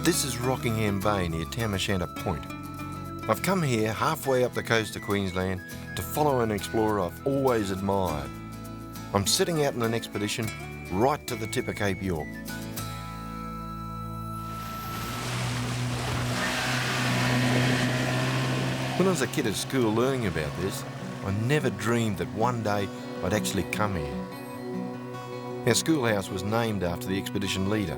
This is Rockingham Bay near Tam Point. I've come here halfway up the coast of Queensland to follow an explorer I've always admired. I'm setting out on an expedition right to the tip of Cape York. When I was a kid at school learning about this, I never dreamed that one day I'd actually come here. Our schoolhouse was named after the expedition leader.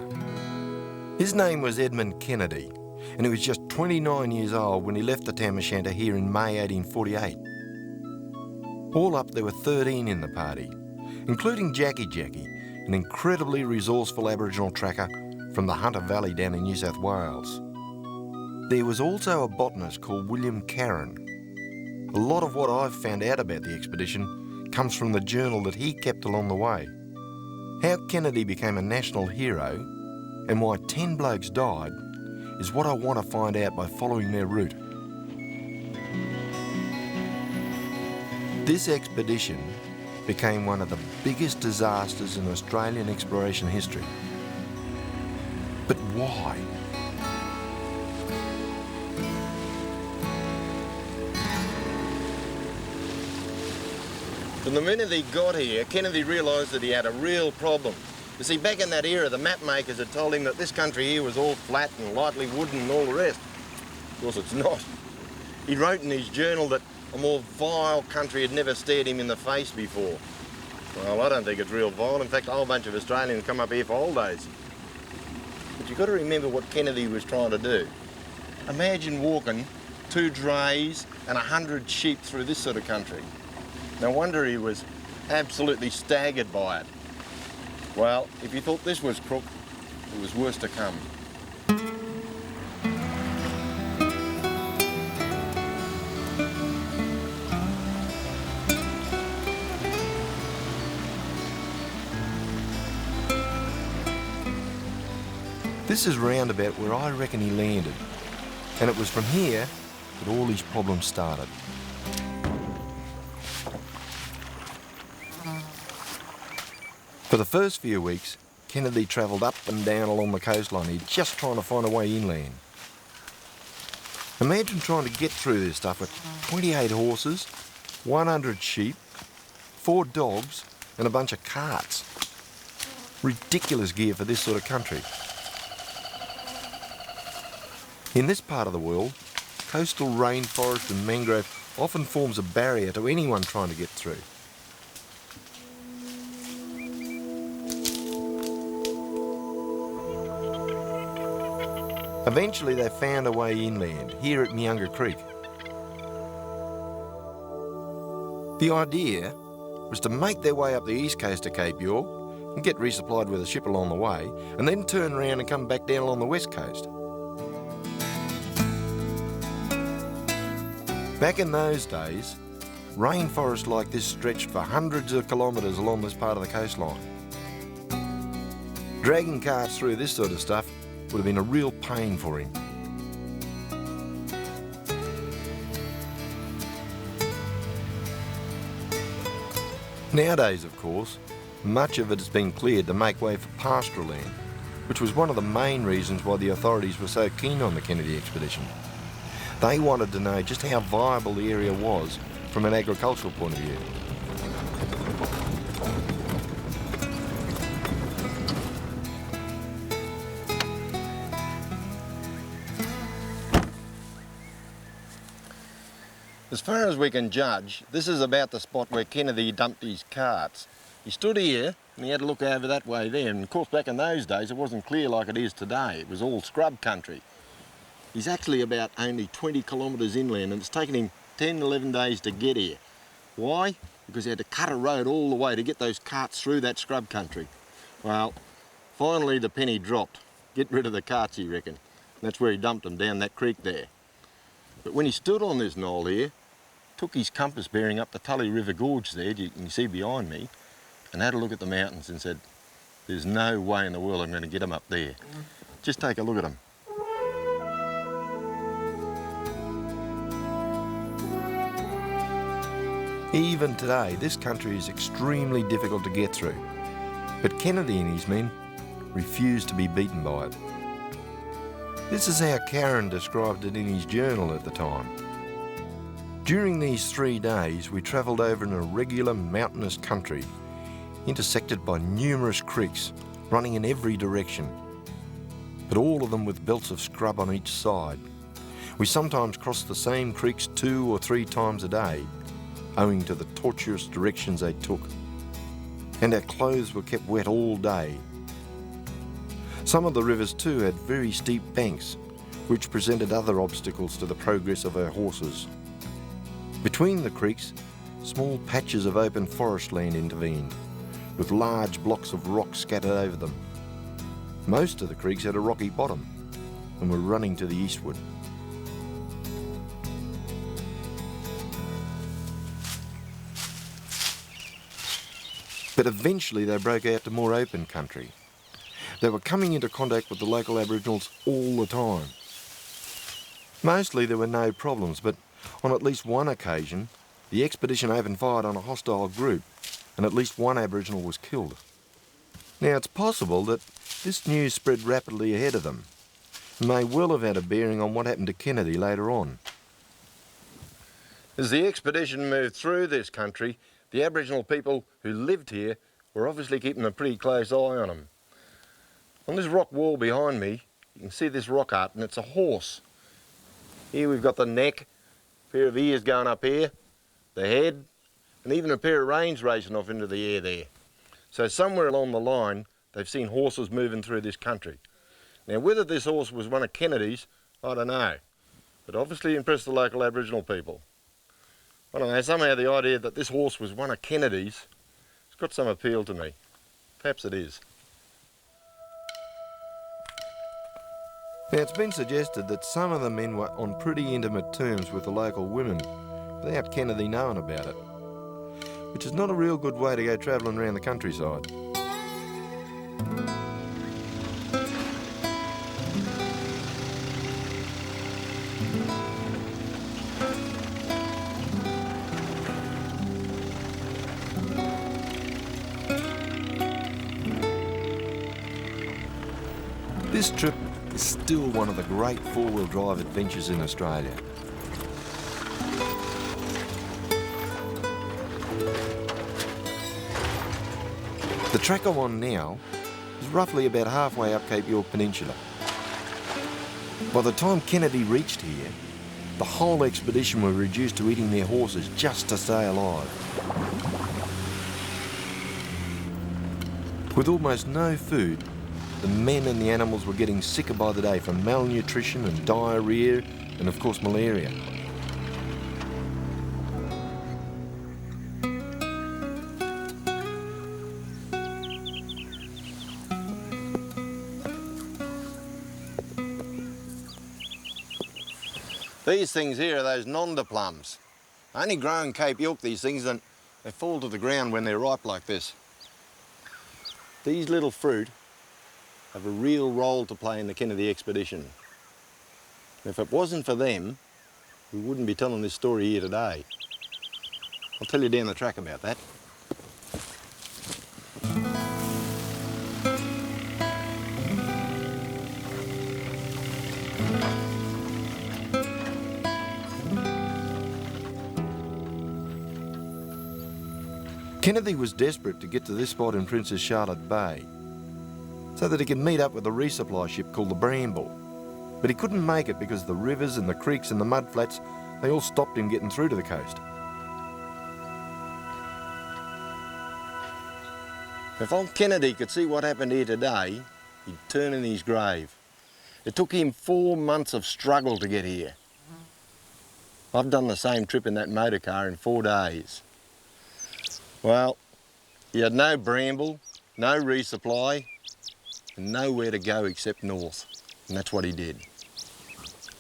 His name was Edmund Kennedy, and he was just 29 years old when he left the Tam here in May 1848. All up, there were 13 in the party, including Jackie, an incredibly resourceful Aboriginal tracker from the Hunter Valley down in New South Wales. There was also a botanist called William Carron. A lot of what I've found out about the expedition comes from the journal that he kept along the way. How Kennedy became a national hero and why 10 blokes died is what I want to find out by following their route. This expedition became one of the biggest disasters in Australian exploration history. But why? From the minute he got here, Kennedy realised that he had a real problem. You see, back in that era, the map makers had told him that this country here was all flat and lightly wooden and all the rest. Of course, it's not. He wrote in his journal that a more vile country had never stared him in the face before. Well, I don't think it's real vile. In fact, a whole bunch of Australians come up here for holidays. But you've got to remember what Kennedy was trying to do. Imagine walking 2 drays and 100 sheep through this sort of country. No wonder he was absolutely staggered by it. Well, if you thought this was crook, it was worse to come. This is roundabout where I reckon he landed, and it was from here that all these problems started. For the first few weeks, Kennedy travelled up and down along the coastline. He's just trying to find a way inland. Imagine trying to get through this stuff with 28 horses, 100 sheep, 4 dogs and a bunch of carts. Ridiculous gear for this sort of country. In this part of the world, coastal rainforest and mangrove often forms a barrier to anyone trying to get through. Eventually they found a way inland, here at Myunga Creek. The idea was to make their way up the east coast of Cape York and get resupplied with a ship along the way, and then turn around and come back down along the west coast. Back in those days, rainforests like this stretched for hundreds of kilometres along this part of the coastline. Dragging carts through this sort of stuff would have been a real pain for him. Nowadays, of course, much of it has been cleared to make way for pastoral land, which was one of the main reasons why the authorities were so keen on the Kennedy expedition. They wanted to know just how viable the area was from an agricultural point of view. As far as we can judge, this is about the spot where Kennedy dumped his carts. He stood here and he had to look over that way there, and of course back in those days it wasn't clear like it is today. It was all scrub country. He's actually about only 20 kilometres inland, and it's taken him 10, 11 days to get here. Why? because he had to cut a road all the way to get those carts through that scrub country. Well, finally the penny dropped. Get rid of the carts, he reckoned. That's where he dumped them, down that creek there. But when he stood on this knoll here, took his compass bearing up the Tully River Gorge there, you can see behind me, and had a look at the mountains and said, there's no way in the world I'm going to get them up there. Just take a look at them. Even today, this country is extremely difficult to get through. But Kennedy and his men refused to be beaten by it. This is how Karen described it in his journal at the time. During these 3 days, we travelled over an irregular mountainous country, intersected by numerous creeks running in every direction, but all of them with belts of scrub on each side. We sometimes crossed the same creeks 2 or 3 times a day, owing to the tortuous directions they took. And our clothes were kept wet all day. Some of the rivers too had very steep banks, which presented other obstacles to the progress of our horses. Between the creeks, small patches of open forest land intervened, with large blocks of rock scattered over them. Most of the creeks had a rocky bottom and were running to the eastward. But eventually they broke out to more open country. They were coming into contact with the local Aboriginals all the time. Mostly there were no problems, but on at least one occasion, the expedition opened fire on a hostile group, and at least one Aboriginal was killed. Now it's possible that this news spread rapidly ahead of them, and may well have had a bearing on what happened to Kennedy later on. As the expedition moved through this country, the Aboriginal people who lived here were obviously keeping a pretty close eye on them. On this rock wall behind me, you can see this rock art, and it's a horse. Here we've got the neck, a pair of ears going up here, the head, and even a pair of reins racing off into the air there. So somewhere along the line, they've seen horses moving through this country. Now, whether this horse was one of Kennedy's, I don't know, but obviously impressed the local Aboriginal people. I don't know, somehow the idea that this horse was one of Kennedy's, it's got some appeal to me. Perhaps it is. Now it's been suggested that some of the men were on pretty intimate terms with the local women without Kennedy knowing about it, which is not a real good way to go travelling around the countryside. This trip is still one of the great four-wheel drive adventures in Australia. The track I'm on now is roughly about halfway up Cape York Peninsula. By the time Kennedy reached here, the whole expedition were reduced to eating their horses just to stay alive. With almost no food, the men and the animals were getting sicker by the day from malnutrition and diarrhoea and, of course, malaria. These things here are those nonda plums. Only grow in Cape York, these things, and they fall to the ground when they're ripe like this. These little fruit have a real role to play in the Kennedy expedition. If it wasn't for them, we wouldn't be telling this story here today. I'll tell you down the track about that. Kennedy was desperate to get to this spot in Princess Charlotte Bay so that he could meet up with a resupply ship called the Bramble. But he couldn't make it because the rivers and the creeks and the mudflats, they all stopped him getting through to the coast. If old Kennedy could see what happened here today, he'd turn in his grave. It took him 4 months of struggle to get here. I've done the same trip in that motor car in 4 days. Well, he had no bramble, no resupply, and nowhere to go except north. And that's what he did.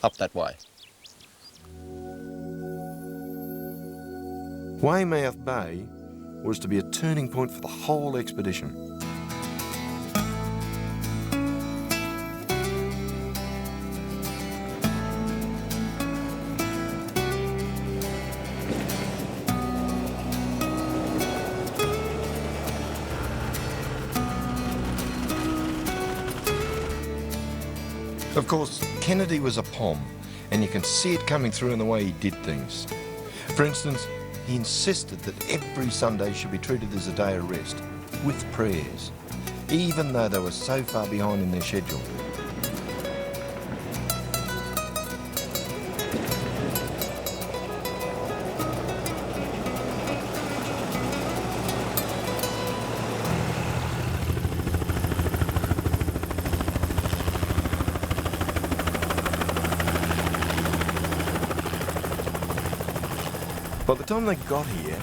Up that way. Waymouth Bay was to be a turning point for the whole expedition. Of course, Kennedy was a POM, and you can see it coming through in the way he did things. For instance, he insisted that every Sunday should be treated as a day of rest, with prayers, even though they were so far behind in their schedule. By the time they got here,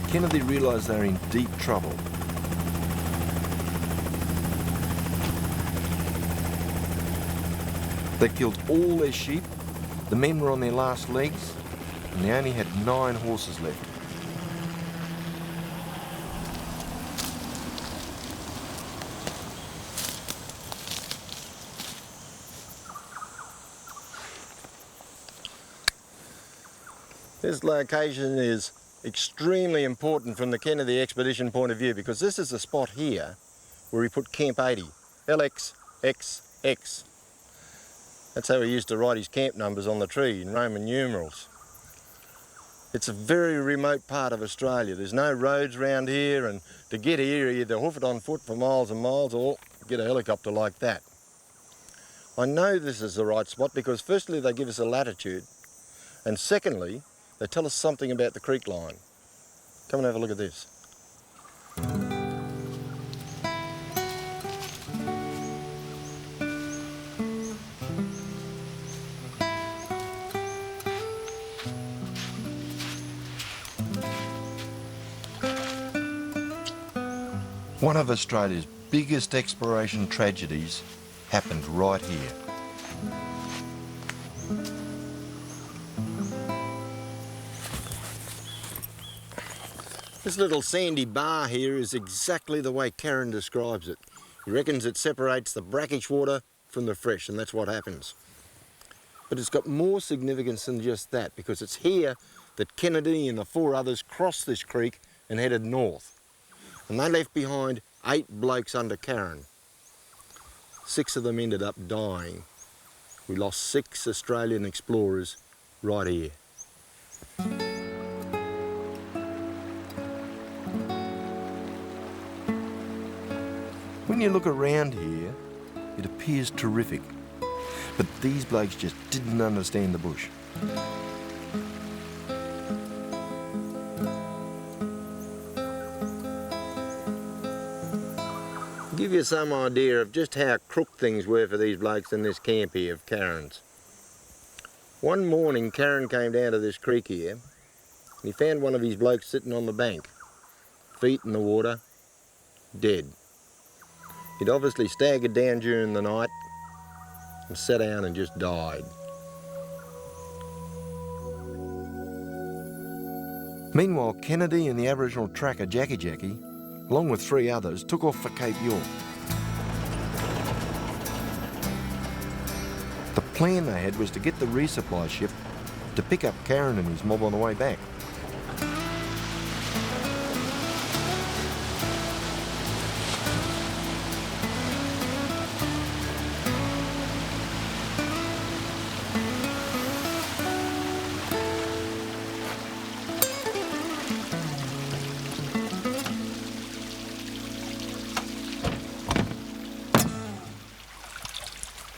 Kennedy realised they were in deep trouble. They'd killed all their sheep, the men were on their last legs, and they only had 9 horses left. This location is extremely important from the Kennedy expedition point of view because this is the spot here where he put Camp 80, LXXX. That's how he used to write his camp numbers on the tree in Roman numerals. It's a very remote part of Australia. There's no roads around here, and to get here you either hoof it on foot for miles and miles or get a helicopter like that. I know this is the right spot because firstly they give us a latitude, and secondly they tell us something about the creek line. Come and have a look at this. One of Australia's biggest exploration tragedies happened right here. This little sandy bar here is exactly the way Karen describes it. He reckons it separates the brackish water from the fresh, and that's what happens. But it's got more significance than just that, because it's here that Kennedy and the 4 others crossed this creek and headed north. And they left behind 8 blokes under Karen. 6 of them ended up dying. We lost 6 Australian explorers right here. When you look around here, it appears terrific. But these blokes just didn't understand the bush. Give you some idea of just how crook things were for these blokes in this camp here of Karen's. One morning Karen came down to this creek here and he found one of his blokes sitting on the bank, feet in the water, dead. He'd obviously staggered down during the night and sat down and just died. Meanwhile, Kennedy and the Aboriginal tracker Jackie, along with 3 others, took off for Cape York. The plan they had was to get the resupply ship to pick up Karen and his mob on the way back.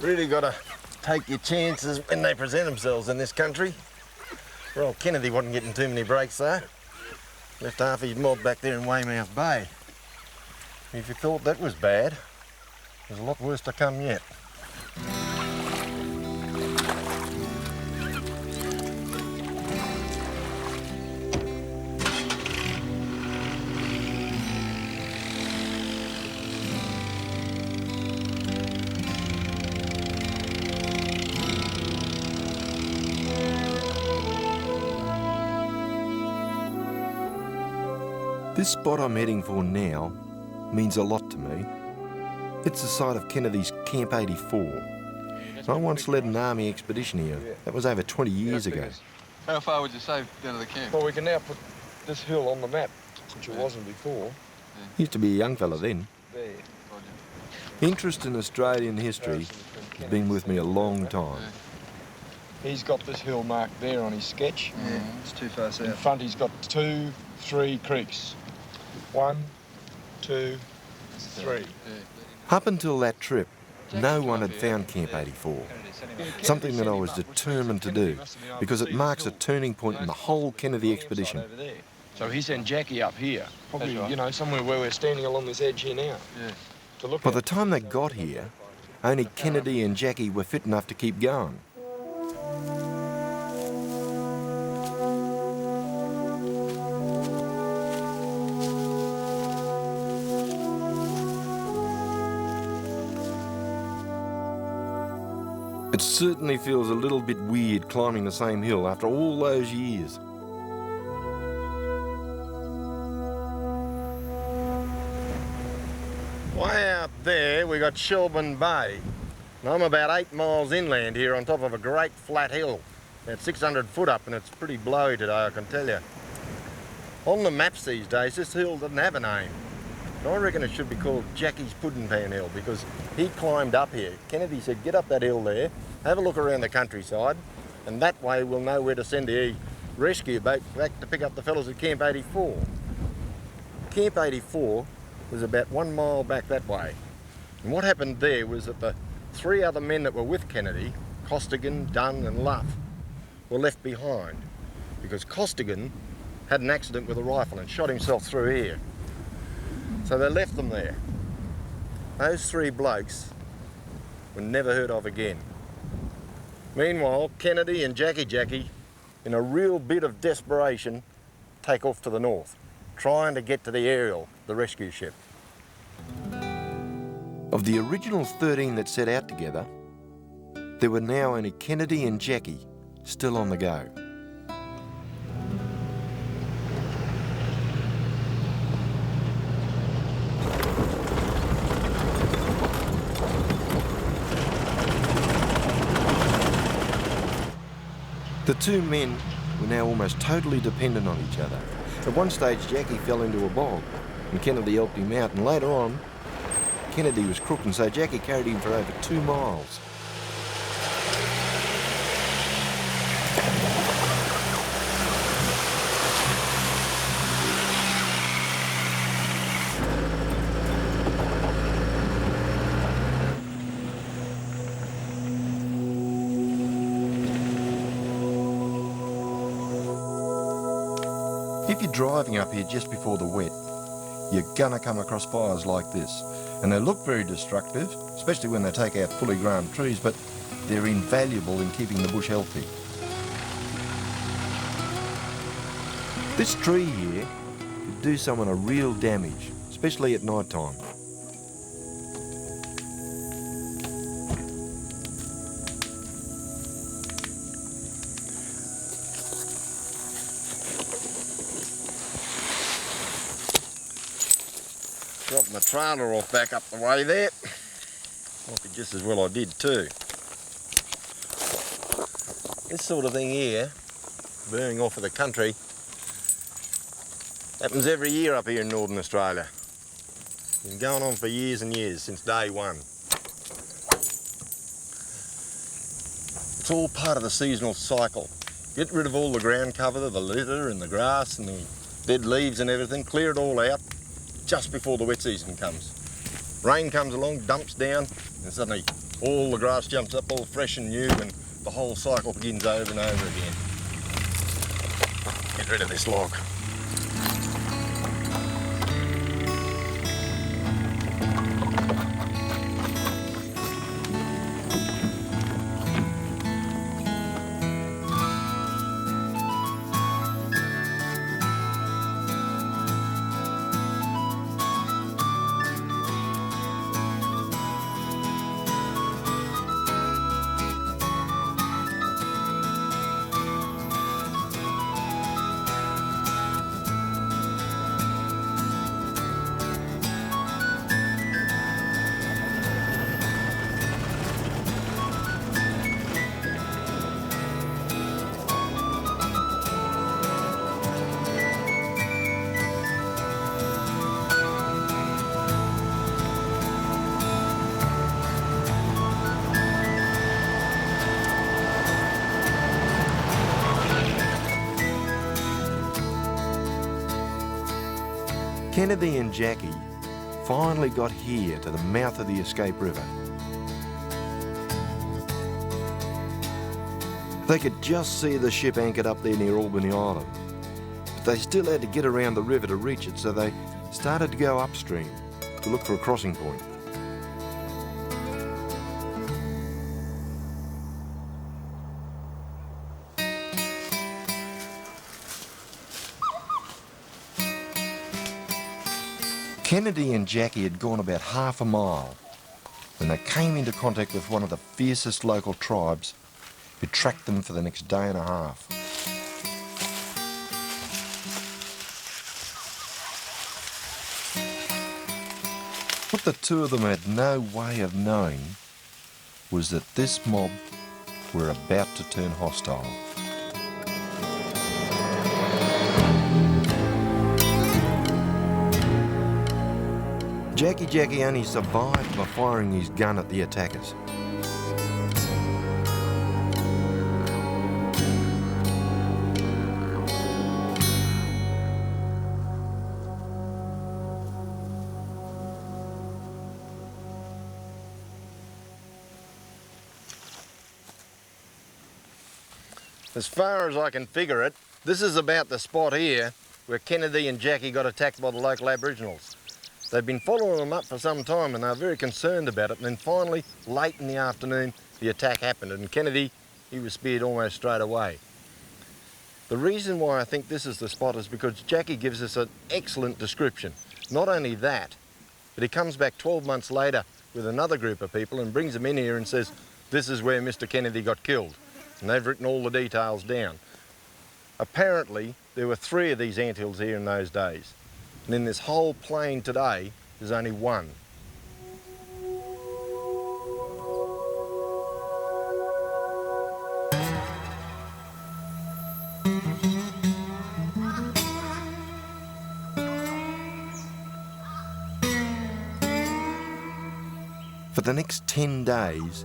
Really got to take your chances when they present themselves in this country. Well, Kennedy wasn't getting too many breaks though. Left half his mob back there in Waymouth Bay. If you thought that was bad, there's a lot worse to come yet. This spot I'm heading for now means a lot to me. It's the site of Kennedy's Camp 84. I once led an army expedition here. That was over 20 years ago. How far would you say down to the camp? Well, we can now put this hill on the map, which it wasn't before. Used to be a young fella then. There. Interest in Australian history has been with me a long time. He's got this hill marked there on his sketch. Yeah, it's too far south. In front he's got 2, 3 creeks. 1, 2, 3. Up until that trip, no one had found Camp 84. Something that I was determined to do, because it marks a turning point in the whole Kennedy expedition. So he sent Jackie up here, probably, you know, somewhere where we're standing along this edge here now. Yeah. To look By at. the time they got here, only Kennedy and Jackie were fit enough to keep going. It certainly feels a little bit weird climbing the same hill after all those years. Way out there we got Shelburne Bay. And I'm about 8 miles inland here on top of a great flat hill. About 600 foot up, and it's pretty blowy today, I can tell you. On the maps these days, this hill doesn't have a name. I reckon it should be called Jackie's Pudding Pan Hill, because he climbed up here. Kennedy said, get up that hill there, have a look around the countryside, and that way we'll know where to send the rescue boat back to pick up the fellas at Camp 84. Camp 84 was about 1 mile back that way. And what happened there was that the 3 other men that were with Kennedy, Costigan, Dunn and Luff, were left behind, because Costigan had an accident with a rifle and shot himself through here. So they left them there. Those 3 blokes were never heard of again. Meanwhile, Kennedy and Jackie, in a real bit of desperation, take off to the north, trying to get to the Ariel, the rescue ship. Of the original 13 that set out together, there were now only Kennedy and Jackie still on the go. The 2 men were now almost totally dependent on each other. At one stage, Jackie fell into a bog, and Kennedy helped him out, and later on, Kennedy was crooked, and so Jackie carried him for over 2 miles. If you're driving up here just before the wet, you're gonna come across fires like this. And they look very destructive, especially when they take out fully grown trees, but they're invaluable in keeping the bush healthy. This tree here could do someone a real damage, especially at night time. Dropped my trailer off back up the way there. Might be just as well I did too. This sort of thing here, burning off of the country, happens every year up here in Northern Australia. Been going on for years and years, since day one. It's all part of the seasonal cycle. Get rid of all the ground cover, the litter and the grass and the dead leaves and everything, clear it all out just before the wet season comes. Rain comes along, dumps down, and suddenly all the grass jumps up all fresh and new, and the whole cycle begins over and over again. Get rid of this log. Kennedy and Jackie finally got here to the mouth of the Escape River. They could just see the ship anchored up there near Albany Island, but they still had to get around the river to reach it, so they started to go upstream to look for a crossing point. Kennedy and Jackie had gone about half a mile when they came into contact with one of the fiercest local tribes who tracked them for the next day and a half. What the two of them had no way of knowing was that this mob were about to turn hostile. Jackie only survived by firing his gun at the attackers. As far as I can figure it, this is about the spot here where Kennedy and Jackie got attacked by the local Aboriginals. They'd been following them up for some time and they were very concerned about it, and then finally, late in the afternoon, the attack happened and Kennedy, he was speared almost straight away. The reason why I think this is the spot is because Jackie gives us an excellent description. Not only that, but he comes back 12 months later with another group of people and brings them in here and says, this is where Mr. Kennedy got killed. And they've written all the details down. Apparently, there were 3 of these anthills here in those days. And in this whole plain today, there's only one. For the next 10 days,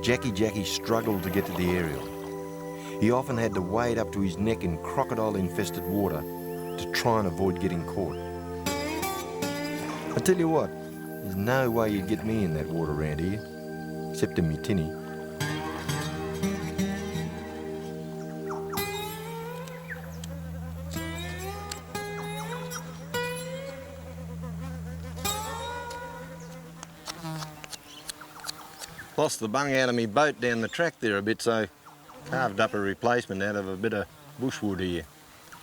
Jackie struggled to get to the aerial. He often had to wade up to his neck in crocodile-infested water to try and avoid getting caught. I tell you what, there's no way you'd get me in that water around here, except in me tinny. Lost the bung out of me boat down the track there a bit, so carved up a replacement out of a bit of bushwood here.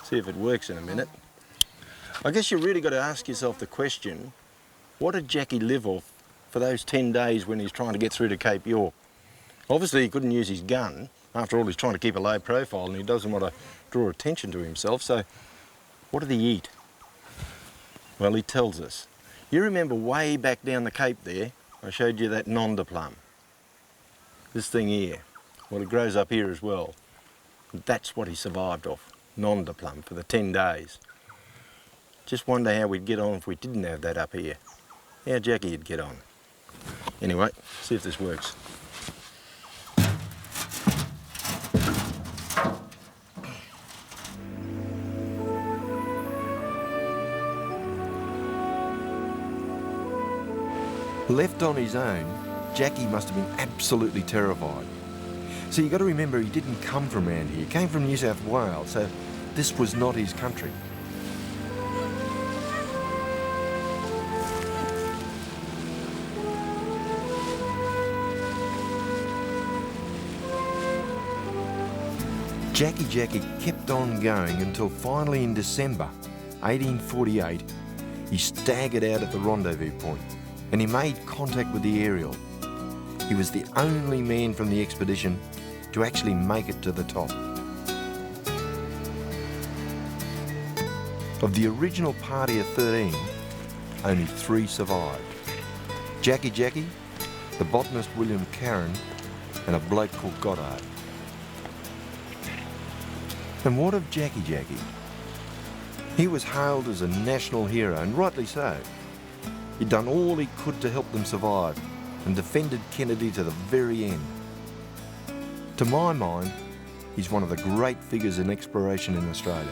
See if it works in a minute. I guess you really got to ask yourself the question, what did Jackie live off for those 10 days when he's trying to get through to Cape York? Obviously he couldn't use his gun. After all, he's trying to keep a low profile and he doesn't want to draw attention to himself, so what did he eat? Well, he tells us. You remember way back down the Cape there, I showed you that nonda plum. This thing here, well, it grows up here as well. That's what he survived off, nonda plum, for the 10 days. Just wonder how we'd get on if we didn't have that up here. How Jackie'd get on. Anyway, see if this works. Left on his own, Jackie must have been absolutely terrified. So you got to remember he didn't come from around here. He came from New South Wales, so this was not his country. Jackie kept on going until finally in December 1848, he staggered out at the rendezvous point and he made contact with the aerial. He was the only man from the expedition to actually make it to the top. Of the original party of 13, only 3 survived. Jackie, the botanist William Carron, and a bloke called Goddard. And what of Jackie? He was hailed as a national hero, and rightly so. He'd done all he could to help them survive and defended Kennedy to the very end. To my mind, he's one of the great figures in exploration in Australia.